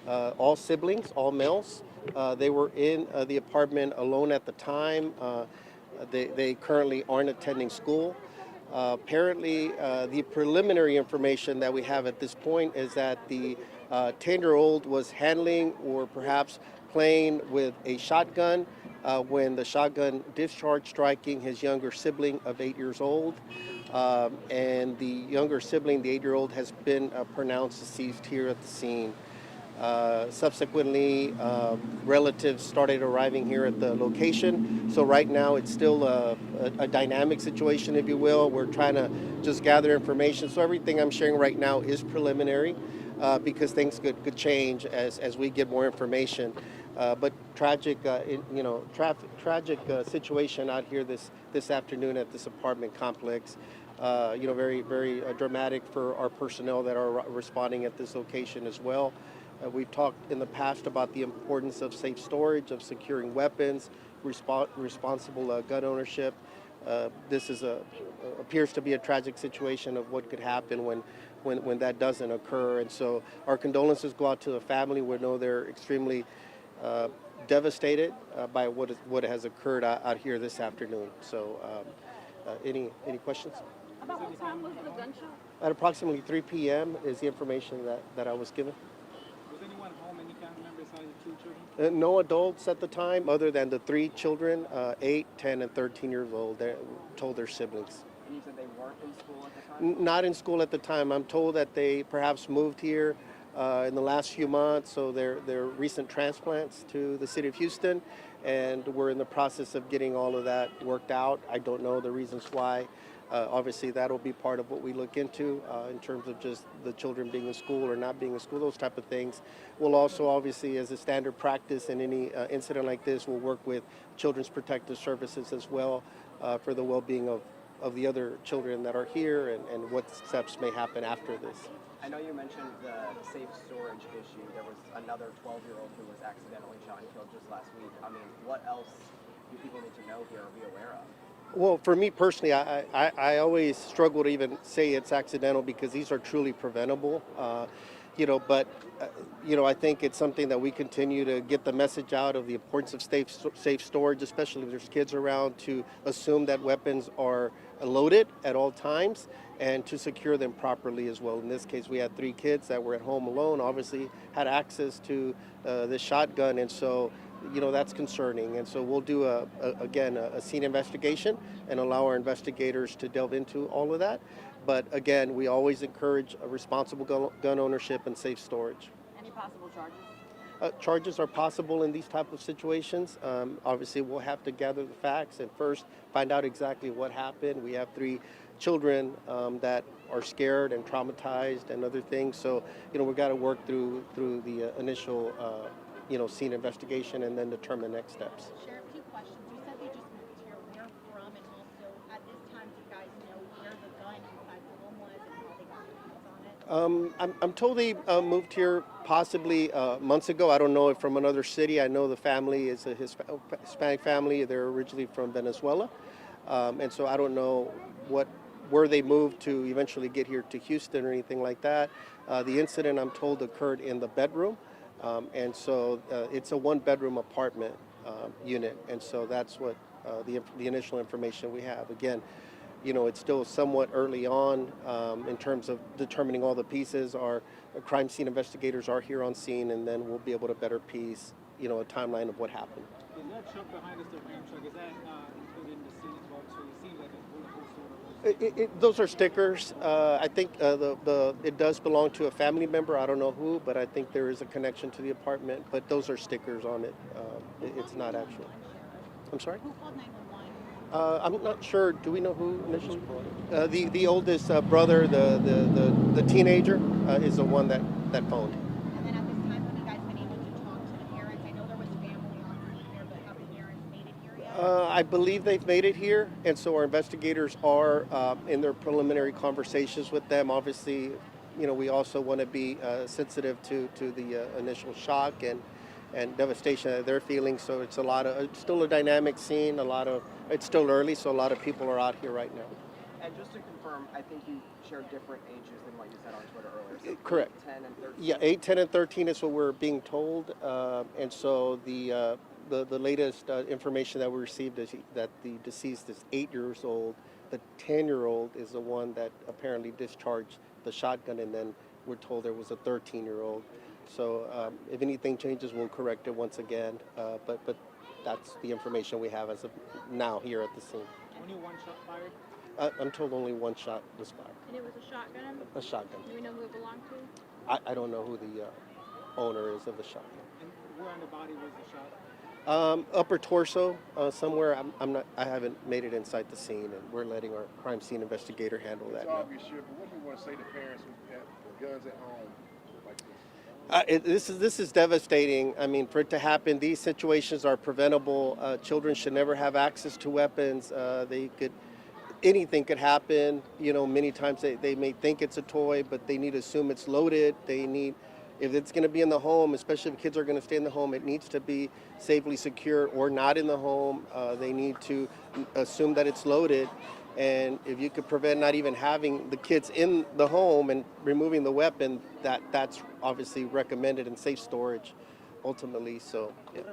all siblings, all males. They were in the apartment alone at the time. They currently aren't attending school. Apparently, the preliminary information that we have at this point is that the 10-year-old was handling or perhaps playing with a shotgun when the shotgun discharged, striking his younger sibling of 8 years old. And the younger sibling, the 8-year-old, has been pronounced deceased here at the scene. Subsequently, relatives started arriving here at the location. So right now it's still a dynamic situation, if you will. We're trying to just gather information. So everything I'm sharing right now is preliminary because things could change as we get more information. But tragic, tragic situation out here this afternoon at this apartment complex. Very, very dramatic for our personnel that are responding at this location as well. We've talked in the past about the importance of safe storage, of securing weapons, responsible gun ownership. This appears to be a tragic situation of what could happen when that doesn't occur. And so our condolences go out to the family. We know they're extremely devastated by what has occurred out here this afternoon. So any questions? About what time was the gunshot? At approximately 3 p.m. is the information that I was given. Was anyone home, any family members besides the 2 children? No adults at the time other than the 3 children, 8, 10, and 13 years old. They told their siblings. And you said they weren't in school at the time? Not in school at the time. I'm told that they perhaps moved here in the last few months, so they're recent transplants to the city of Houston, and we're in the process of getting all of that worked out. I don't know the reasons why. Obviously, that'll be part of what we look into in terms of just the children being in school or not being in school, those type of things. We'll also, obviously, as a standard practice in any incident like this, we'll work with Children's Protective Services as well for the well-being of the other children that are here and what steps may happen after this. I know you mentioned the safe storage issue. There was another 12-year-old who was accidentally shot and killed just last week. I mean, what else do people need to know here or be aware of? Well, for me personally, I always struggle to even say it's accidental because these are truly preventable. But I think it's something that we continue to get the message out of the importance of safe storage, especially if there's kids around, to assume that weapons are loaded at all times and to secure them properly as well. In this case, we had 3 kids that were at home alone, obviously had access to this shotgun, and so that's concerning. And so we'll do a scene investigation and allow our investigators to delve into all of that. But again, we always encourage a responsible gun ownership and safe storage. Any possible charges? Charges are possible in these type of situations. Obviously, we'll have to gather the facts and first find out exactly what happened. We have 3 children that are scared and traumatized and other things. So, we've got to work through the initial scene investigation and then determine the next steps. Sheriff, 2 questions. You said they just moved here. Where from? And also, at this time, do you guys know where the gun inside the home was and how they got their hands on it? I'm told they moved here possibly months ago. I don't know if from another city. I know the family is a Hispanic family. They're originally from Venezuela. And so I don't know where they moved to eventually get here to Houston or anything like that. The incident, I'm told, occurred in the bedroom. And so it's a 1-bedroom apartment unit, and so that's what the initial information we have. Again, it's still somewhat early on in terms of determining all the pieces. Our crime scene investigators are here on scene, and then we'll be able to better piece, a timeline of what happened. Is that truck behind us, the Ram truck, is that included in the scene as well? So it seems like a bulletproof sort of. Those are stickers. I think it does belong to a family member. I don't know who, but I think there is a connection to the apartment. But those are stickers on it. It's not actual. I'm sorry? Who called 911? I'm not sure. Do we know who initially called? The oldest brother, the teenager, is the one that phoned. And then at this time, have you guys been able to talk to the parents? I know there was family on scene here, but have the parents made it here yet? I believe they've made it here, and so our investigators are in their preliminary conversations with them. Obviously, we also want to be sensitive to the initial shock and devastation that they're feeling. So it's still a dynamic scene. It's still early, so a lot of people are out here right now. And just to confirm, I think you shared different ages than what you said on Twitter earlier. So Correct. 8, 10, and 13? Yeah, 8, 10, and 13 is what we're being told. And so the latest information that we received is that the deceased is 8 years old. The 10-year-old is the one that apparently discharged the shotgun, and then we're told there was a 13-year-old. So if anything changes, we'll correct it once again. But that's the information we have as of now here at the scene. Only one shot fired? I'm told only one shot was fired. And it was a shotgun? A shotgun. Do we know who it belonged to? I don't know who the owner is of the shotgun. And where on the body was the shot? Upper torso, somewhere. I haven't made it inside the scene, and we're letting our crime scene investigator handle that. It's now. obvious, sure, but what do you want to say to parents who have guns at home like this? This is devastating. I mean, for it to happen, these situations are preventable. Children should never have access to weapons. Anything could happen. You know, many times they may think it's a toy, but they need to assume it's loaded. If it's going to be in the home, especially if kids are going to stay in the home, it needs to be safely secure or not in the home. They need to assume that it's loaded. And if you could prevent not even having the kids in the home and removing the weapon, that's obviously recommended in safe storage ultimately. So, yeah.